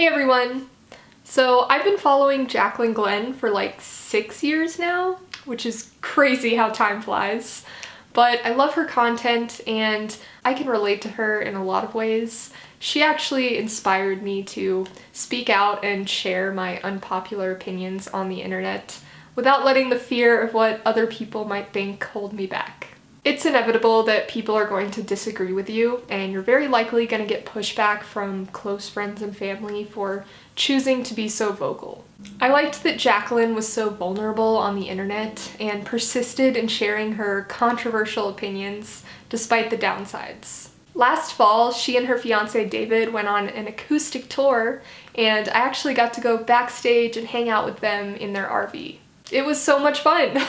Hey everyone! So I've been following Jaclyn Glenn for like 6 years now, which is crazy how time flies. But I love her content and I can relate to her in a lot of ways. She actually inspired me to speak out and share my unpopular opinions on the internet without letting the fear of what other people might think hold me back. It's inevitable that people are going to disagree with you, and you're very likely going to get pushback from close friends and family for choosing to be so vocal. I liked that Jaclyn was so vulnerable on the internet and persisted in sharing her controversial opinions despite the downsides. Last fall, she and her fiance David went on an acoustic tour, and I actually got to go backstage and hang out with them in their RV. It was so much fun!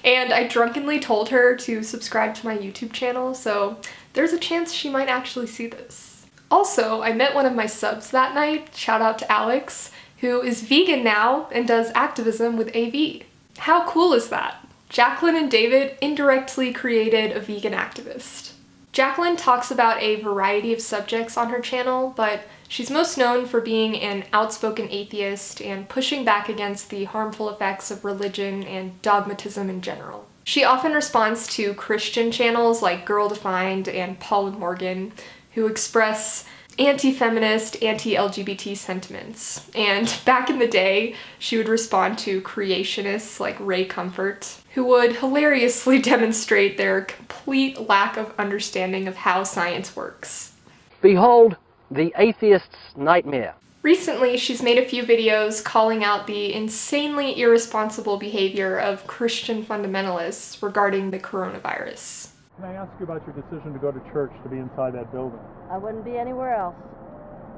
And I drunkenly told her to subscribe to my YouTube channel, so there's a chance she might actually see this. Also, I met one of my subs that night, shout out to Alex, who is vegan now and does activism with AV. How cool is that? Jaclyn and David indirectly created a vegan activist. Jaclyn talks about a variety of subjects on her channel, but she's most known for being an outspoken atheist and pushing back against the harmful effects of religion and dogmatism in general. She often responds to Christian channels like Girl Defined and Paul and Morgan, who express anti-feminist, anti-LGBT sentiments. And back in the day, she would respond to creationists like Ray Comfort, who would hilariously demonstrate their complete lack of understanding of how science works. Behold the atheist's nightmare. Recently, she's made a few videos calling out the insanely irresponsible behavior of Christian fundamentalists regarding the coronavirus. Can I ask you about your decision to go to church, to be inside that building? I wouldn't be anywhere else.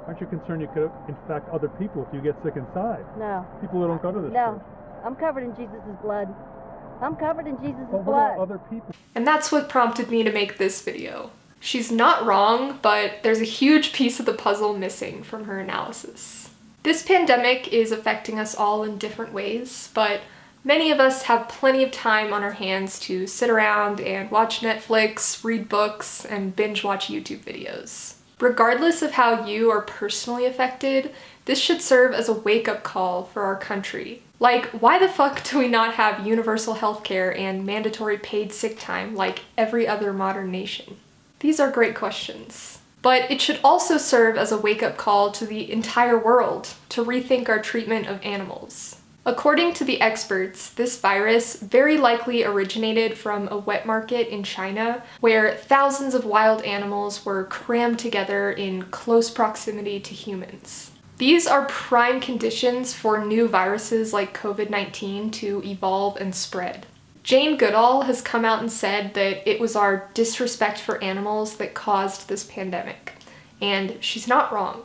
Aren't you concerned you could infect other people if you get sick inside? No. People who don't go to this No. church. I'm covered in Jesus' blood. I'm covered in Jesus' But what blood. about other people? And that's what prompted me to make this video. She's not wrong, but there's a huge piece of the puzzle missing from her analysis. This pandemic is affecting us all in different ways, but many of us have plenty of time on our hands to sit around and watch Netflix, read books, and binge watch YouTube videos. Regardless of how you are personally affected, this should serve as a wake-up call for our country. Like, why the fuck do we not have universal healthcare and mandatory paid sick time like every other modern nation? These are great questions. But it should also serve as a wake-up call to the entire world to rethink our treatment of animals. According to the experts, this virus very likely originated from a wet market in China, where thousands of wild animals were crammed together in close proximity to humans. These are prime conditions for new viruses like COVID-19 to evolve and spread. Jane Goodall has come out and said that it was our disrespect for animals that caused this pandemic, and she's not wrong.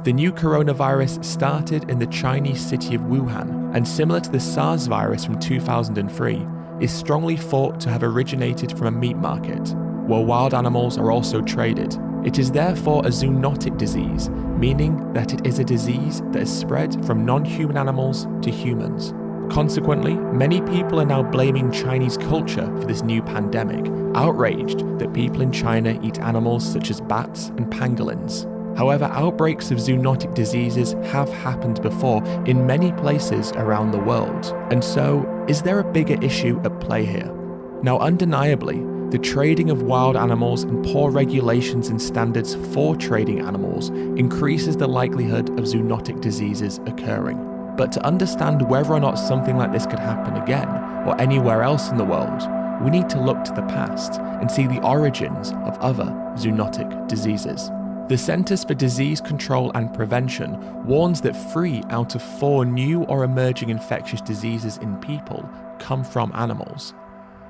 The new coronavirus started in the Chinese city of Wuhan, and similar to the SARS virus from 2003, is strongly thought to have originated from a meat market, where wild animals are also traded. It is therefore a zoonotic disease, meaning that it is a disease that is spread from non-human animals to humans. Consequently, many people are now blaming Chinese culture for this new pandemic, outraged that people in China eat animals such as bats and pangolins. However, outbreaks of zoonotic diseases have happened before in many places around the world. And so, is there a bigger issue at play here? Now, undeniably, the trading of wild animals and poor regulations and standards for trading animals increases the likelihood of zoonotic diseases occurring. But to understand whether or not something like this could happen again, or anywhere else in the world, we need to look to the past and see the origins of other zoonotic diseases. The Centers for Disease Control and Prevention warns that 3 out of 4 new or emerging infectious diseases in people come from animals.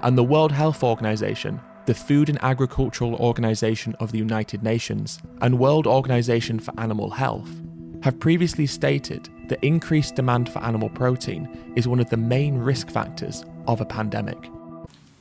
And the World Health Organization, the Food and Agricultural Organization of the United Nations, and World Organization for Animal Health have previously stated that increased demand for animal protein is one of the main risk factors of a pandemic.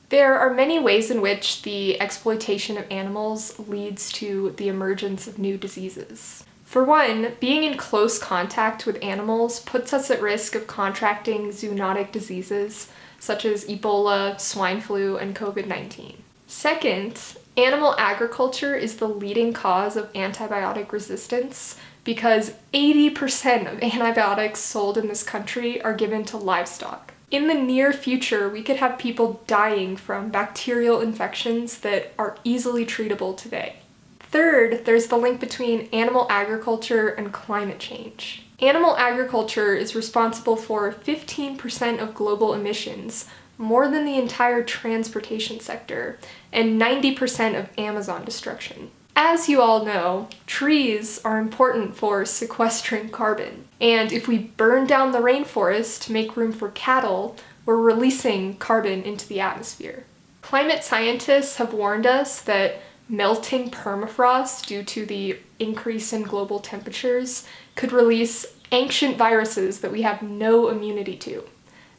There are many ways in which the exploitation of animals leads to the emergence of new diseases. For one, being in close contact with animals puts us at risk of contracting zoonotic diseases such as Ebola, swine flu, and COVID-19. Second, Animal agriculture is the leading cause of antibiotic resistance because 80% of antibiotics sold in this country are given to livestock. In the near future, we could have people dying from bacterial infections that are easily treatable today. Third, there's the link between animal agriculture and climate change. Animal agriculture is responsible for 15% of global emissions, more than the entire transportation sector, and 90% of Amazon destruction. As you all know, trees are important for sequestering carbon, and if we burn down the rainforest to make room for cattle, we're releasing carbon into the atmosphere. Climate scientists have warned us that melting permafrost due to the increase in global temperatures could release ancient viruses that we have no immunity to.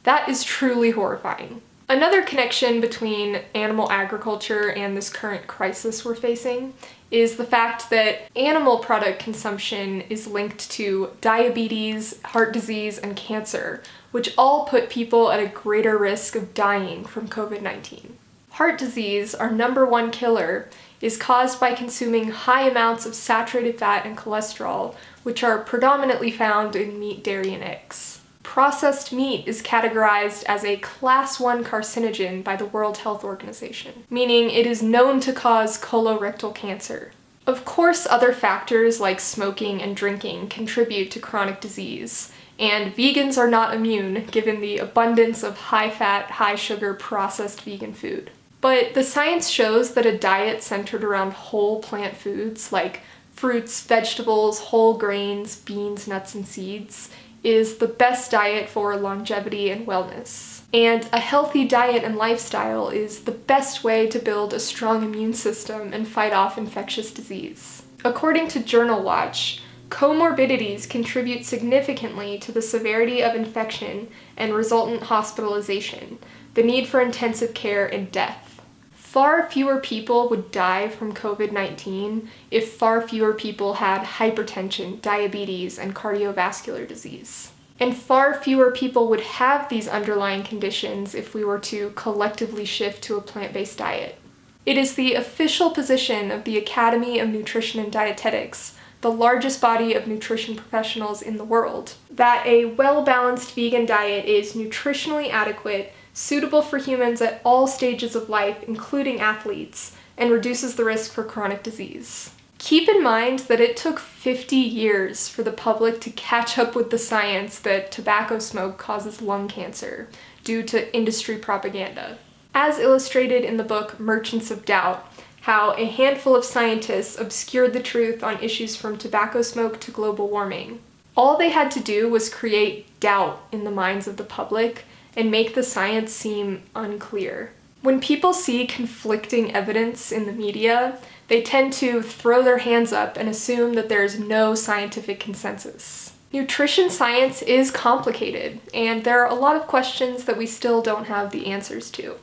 That is truly horrifying. Another connection between animal agriculture and this current crisis we're facing is the fact that animal product consumption is linked to diabetes, heart disease, and cancer, which all put people at a greater risk of dying from COVID-19. Heart disease, our number one killer, is caused by consuming high amounts of saturated fat and cholesterol, which are predominantly found in meat, dairy, and eggs. Processed meat is categorized as a Class 1 carcinogen by the World Health Organization, meaning it is known to cause colorectal cancer. Of course, other factors like smoking and drinking contribute to chronic disease, and vegans are not immune given the abundance of high-fat, high-sugar processed vegan food. But the science shows that a diet centered around whole plant foods like fruits, vegetables, whole grains, beans, nuts, and seeds is the best diet for longevity and wellness. And a healthy diet and lifestyle is the best way to build a strong immune system and fight off infectious disease. According to Journal Watch, comorbidities contribute significantly to the severity of infection and resultant hospitalization, the need for intensive care, and death. Far fewer people would die from COVID-19 if far fewer people had hypertension, diabetes, and cardiovascular disease. And far fewer people would have these underlying conditions if we were to collectively shift to a plant-based diet. It is the official position of the Academy of Nutrition Dietetics, the largest body of nutrition professionals in the world, that a well-balanced vegan diet is nutritionally adequate, suitable for humans at all stages of life, including athletes, and reduces the risk for chronic disease. Keep in mind that it took 50 years for the public to catch up with the science that tobacco smoke causes lung cancer due to industry propaganda. As illustrated in the book Merchants of Doubt, how a handful of scientists obscured the truth on issues from tobacco smoke to global warming. All they had to do was create doubt in the minds of the public and make the science seem unclear. When people see conflicting evidence in the media, they tend to throw their hands up and assume that there's no scientific consensus. Nutrition science is complicated, and there are a lot of questions that we still don't have the answers to.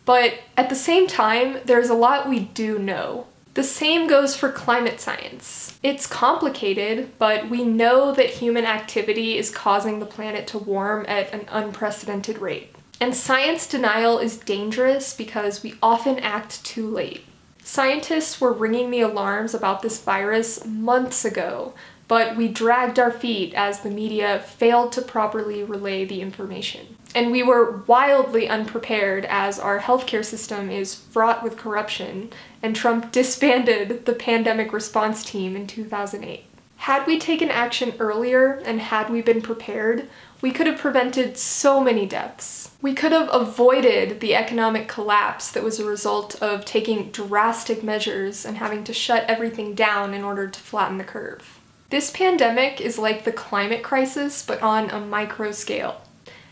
But at the same time, there's a lot we do know. The same goes for climate science. It's complicated, but we know that human activity is causing the planet to warm at an unprecedented rate. And science denial is dangerous because we often act too late. Scientists were ringing the alarms about this virus months ago, but we dragged our feet as the media failed to properly relay the information. And we were wildly unprepared as our healthcare system is fraught with corruption, and Trump disbanded the pandemic response team in 2008. Had we taken action earlier and had we been prepared, we could have prevented so many deaths. We could have avoided the economic collapse that was a result of taking drastic measures and having to shut everything down in order to flatten the curve. This pandemic is like the climate crisis, but on a micro scale.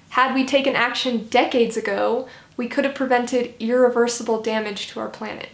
Had we taken action decades ago, we could have prevented irreversible damage to our planet.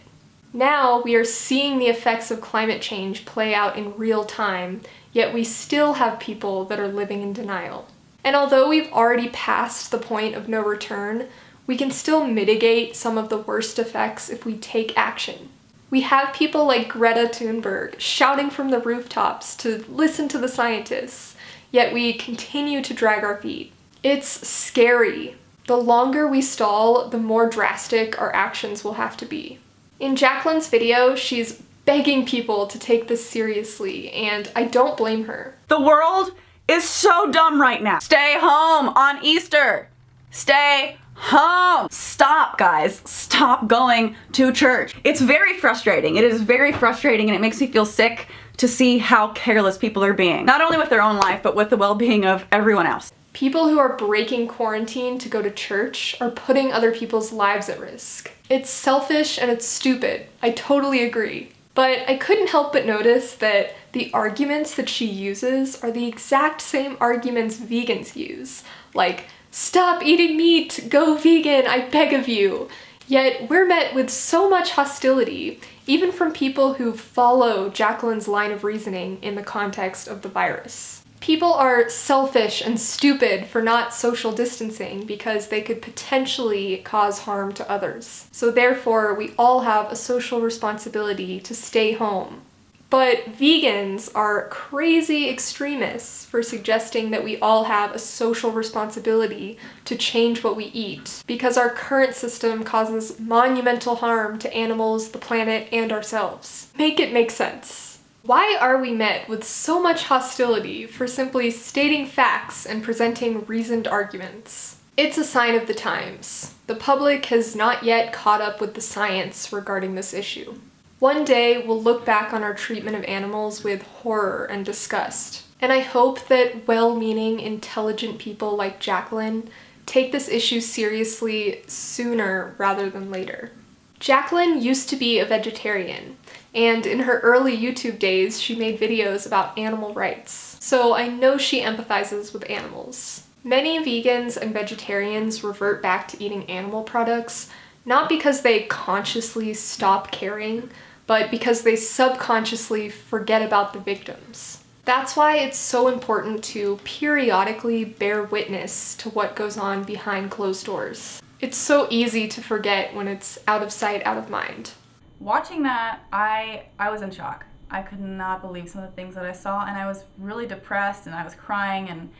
Now we are seeing the effects of climate change play out in real time, yet we still have people that are living in denial. And although we've already passed the point of no return, we can still mitigate some of the worst effects if we take action. We have people like Greta Thunberg shouting from the rooftops to listen to the scientists, yet we continue to drag our feet. It's scary. The longer we stall, the more drastic our actions will have to be. In Jaclyn's video, she's begging people to take this seriously, and I don't blame her. The world is so dumb right now. Stay home on Easter. Stay home. Stop, guys. Stop going to church. It's very frustrating. It is very frustrating, and it makes me feel sick to see how careless people are being. Not only with their own life, but with the well-being of everyone else. People who are breaking quarantine to go to church are putting other people's lives at risk. It's selfish and it's stupid. I totally agree. But I couldn't help but notice that the arguments that she uses are the exact same arguments vegans use. Like, stop eating meat, go vegan, I beg of you. Yet we're met with so much hostility, even from people who follow Jaclyn's line of reasoning in the context of the virus. People are selfish and stupid for not social distancing because they could potentially cause harm to others. So therefore, we all have a social responsibility to stay home. But vegans are crazy extremists for suggesting that we all have a social responsibility to change what we eat, because our current system causes monumental harm to animals, the planet, and ourselves. Make it make sense. Why are we met with so much hostility for simply stating facts and presenting reasoned arguments? It's a sign of the times. The public has not yet caught up with the science regarding this issue. One day, we'll look back on our treatment of animals with horror and disgust. And I hope that well-meaning, intelligent people like Jaclyn take this issue seriously sooner rather than later. Jaclyn used to be a vegetarian, and in her early YouTube days, she made videos about animal rights. So I know she empathizes with animals. Many vegans and vegetarians revert back to eating animal products, not because they consciously stop caring, but because they subconsciously forget about the victims. That's why it's so important to periodically bear witness to what goes on behind closed doors. It's so easy to forget when it's out of sight, out of mind. Watching that, I was in shock. I could not believe some of the things that I saw, and I was really depressed, and I was crying, and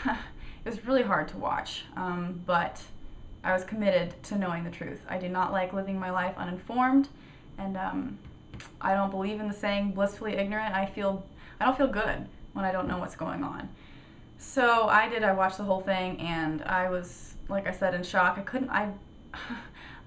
it was really hard to watch, but I was committed to knowing the truth. I do not like living my life uninformed, and I don't believe in the saying blissfully ignorant. I don't feel good when I don't know what's going on. So I watched the whole thing, and I was, like I said, in shock.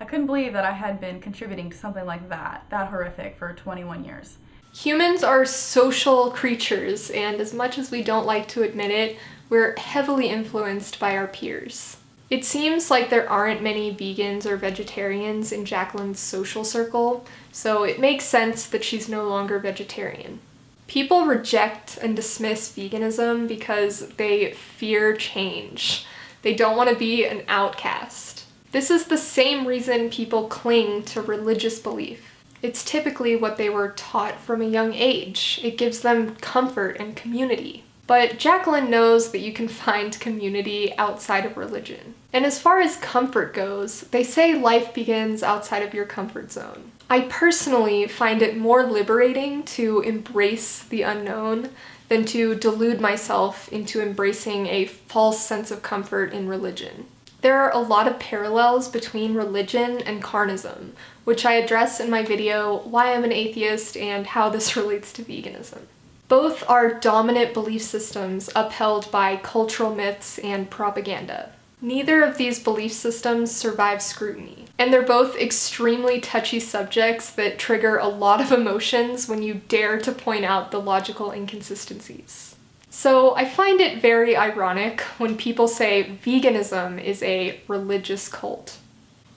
I couldn't believe that I had been contributing to something like that horrific for 21 years. Humans are social creatures, and as much as we don't like to admit it, we're heavily influenced by our peers. It seems like there aren't many vegans or vegetarians in Jaclyn's social circle, so it makes sense that she's no longer vegetarian. People reject and dismiss veganism because they fear change. They don't want to be an outcast. This is the same reason people cling to religious belief. It's typically what they were taught from a young age. It gives them comfort and community. But Jaclyn knows that you can find community outside of religion. And as far as comfort goes, they say life begins outside of your comfort zone. I personally find it more liberating to embrace the unknown than to delude myself into embracing a false sense of comfort in religion. There are a lot of parallels between religion and carnism, which I address in my video Why I'm an Atheist and how this relates to veganism. Both are dominant belief systems upheld by cultural myths and propaganda. Neither of these belief systems survive scrutiny, and they're both extremely touchy subjects that trigger a lot of emotions when you dare to point out the logical inconsistencies. So I find it very ironic when people say veganism is a religious cult.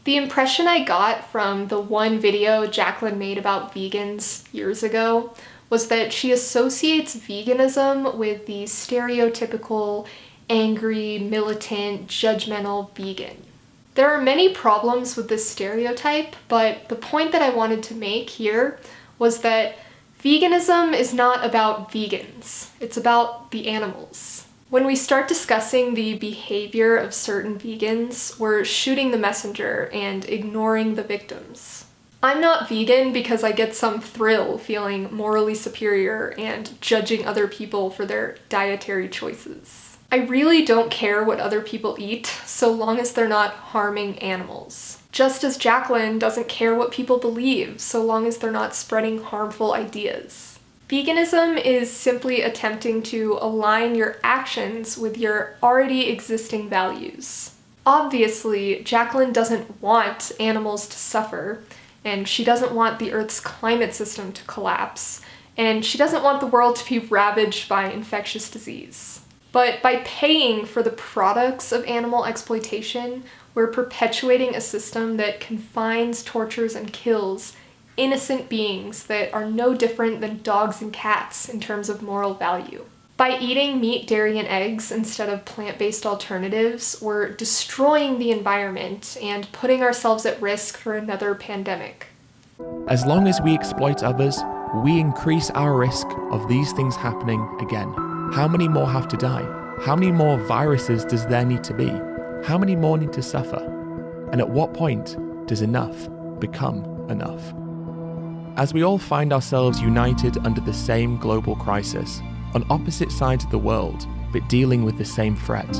The impression I got from the one video Jaclyn made about vegans years ago was that she associates veganism with the stereotypical angry, militant, judgmental vegan. There are many problems with this stereotype, but the point that I wanted to make here was that veganism is not about vegans. It's about the animals. When we start discussing the behavior of certain vegans, we're shooting the messenger and ignoring the victims. I'm not vegan because I get some thrill feeling morally superior and judging other people for their dietary choices. I really don't care what other people eat so long as they're not harming animals. Just as Jaclyn doesn't care what people believe so long as they're not spreading harmful ideas. Veganism is simply attempting to align your actions with your already existing values. Obviously, Jaclyn doesn't want animals to suffer, and she doesn't want the Earth's climate system to collapse, and she doesn't want the world to be ravaged by infectious disease. But by paying for the products of animal exploitation, we're perpetuating a system that confines, tortures, and kills innocent beings that are no different than dogs and cats in terms of moral value. By eating meat, dairy, and eggs instead of plant-based alternatives, we're destroying the environment and putting ourselves at risk for another pandemic. As long as we exploit others, we increase our risk of these things happening again. How many more have to die? How many more viruses does there need to be? How many more need to suffer? And at what point does enough become enough? As we all find ourselves united under the same global crisis, on opposite sides of the world, but dealing with the same threat,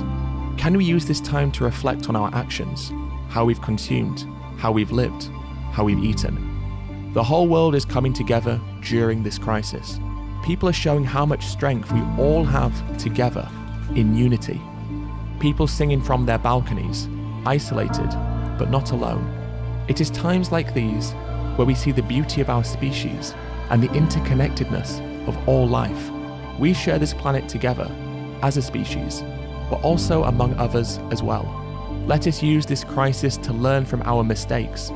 can we use this time to reflect on our actions, how we've consumed, how we've lived, how we've eaten? The whole world is coming together during this crisis. People are showing how much strength we all have together in unity. People singing from their balconies, isolated, but not alone. It is times like these where we see the beauty of our species and the interconnectedness of all life. We share this planet together as a species, but also among others as well. Let us use this crisis to learn from our mistakes.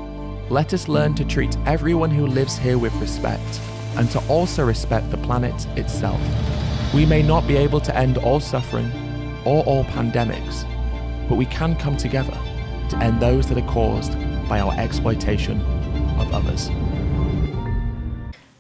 Let us learn to treat everyone who lives here with respect, and to also respect the planet itself. We may not be able to end all suffering or all pandemics, but we can come together to end those that are caused by our exploitation of others.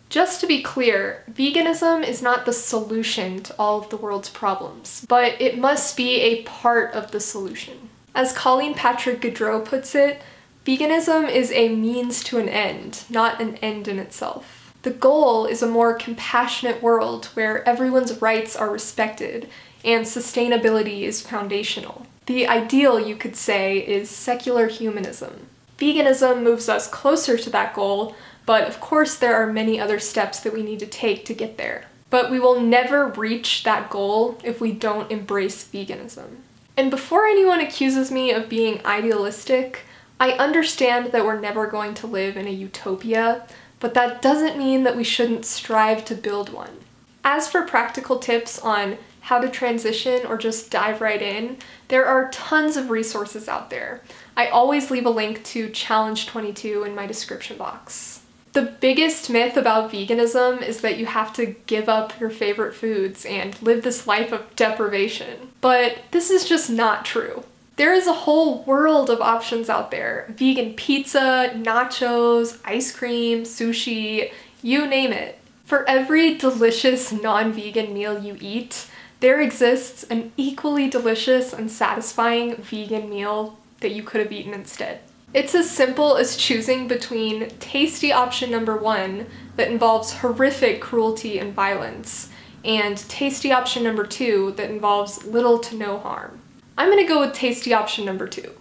Just to be clear, veganism is not the solution to all of the world's problems, but it must be a part of the solution. As Colleen Patrick Gaudreau puts it, veganism is a means to an end, not an end in itself. The goal is a more compassionate world where everyone's rights are respected and sustainability is foundational. The ideal, you could say, is secular humanism. Veganism moves us closer to that goal, but of course there are many other steps that we need to take to get there. But we will never reach that goal if we don't embrace veganism. And before anyone accuses me of being idealistic, I understand that we're never going to live in a utopia, but that doesn't mean that we shouldn't strive to build one. As for practical tips on how to transition or just dive right in, there are tons of resources out there. I always leave a link to Challenge 22 in my description box. The biggest myth about veganism is that you have to give up your favorite foods and live this life of deprivation. But this is just not true. There is a whole world of options out there. Vegan pizza, nachos, ice cream, sushi, you name it. For every delicious non-vegan meal you eat, there exists an equally delicious and satisfying vegan meal that you could have eaten instead. It's as simple as choosing between tasty option number 1 that involves horrific cruelty and violence, and tasty option number 2 that involves little to no harm. I'm gonna go with tasty option number 2.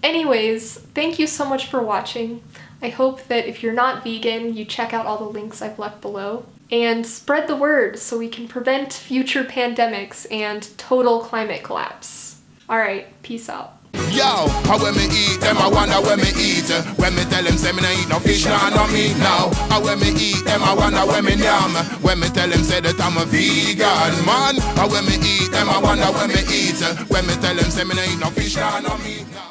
Anyways, thank you so much for watching. I hope that if you're not vegan, you check out all the links I've left below. And spread the word so we can prevent future pandemics and total climate collapse. Alright, peace out. Yo, how when me eat them, I wonder when me eat. When me tell them say me nah eat no fish, nah no meat now. How when me eat them, I wonder when me yam. When me tell them say that I'm a vegan man. How when me eat them, I wonder when me eat. When me tell them say me nah eat no fish, nah no meat now.